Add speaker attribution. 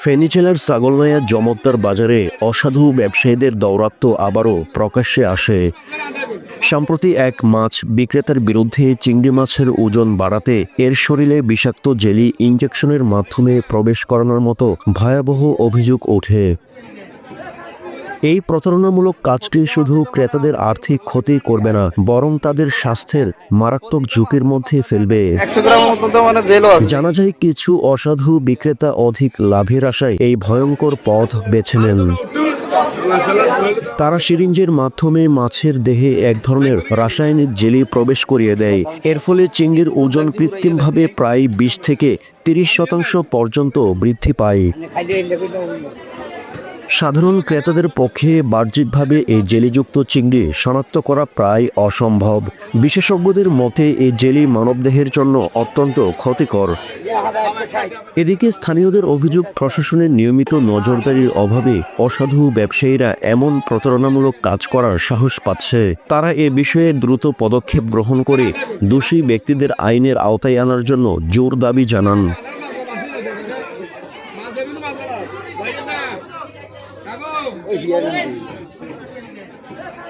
Speaker 1: ফেনী জেলার ছাগলনাইয়া জমদ্দার বাজারে অসাধু ব্যবসায়ীদের দৌরাত্ম্য আবারও প্রকাশ্যে আসে। সম্প্রতি এক মাছ বিক্রেতার বিরুদ্ধে চিংড়ি মাছের ওজন বাড়াতে এর শরীরে বিষাক্ত জেলি ইনজেকশনের মাধ্যমে প্রবেশ করানোর মতো ভয়াবহ অভিযোগ ওঠে। এই প্রতারণামূলক কাজটি শুধু ক্রেতাদের আর্থিক ক্ষতি করবে না, বরং তাদের স্বাস্থ্যের মারাত্মক ঝুঁকির মধ্যে ফেলবে। জানা যায় কিছু অসাধু বিক্রেতা অধিক লাভের আশায় এই ভয়ঙ্কর পথ বেছে নেন। তারা সিরিঞ্জের মাধ্যমে মাছের দেহে এক ধরনের রাসায়নিক জেলি প্রবেশ করিয়ে দেয়। এর ফলে চিংড়ির ওজন কৃত্রিমভাবে প্রায় 20 থেকে 30% পর্যন্ত বৃদ্ধি পায়। সাধারণ ক্রেতাদের পক্ষে বাহ্যিকভাবে এই জেলিযুক্ত চিংড়ি শনাক্ত করা প্রায় অসম্ভব। বিশেষজ্ঞদের মতে এই জেলি মানবদেহের জন্য অত্যন্ত ক্ষতিকর। এদিকে স্থানীয়দের অভিযোগ, প্রশাসনের নিয়মিত নজরদারির অভাবে অসাধু ব্যবসায়ীরা এমন প্রতারণামূলক কাজ করার সাহস পাচ্ছে। তারা এ বিষয়ে দ্রুত পদক্ষেপ গ্রহণ করে দোষী ব্যক্তিদের আইনের আওতায় আনার জন্য জোর দাবি জানান।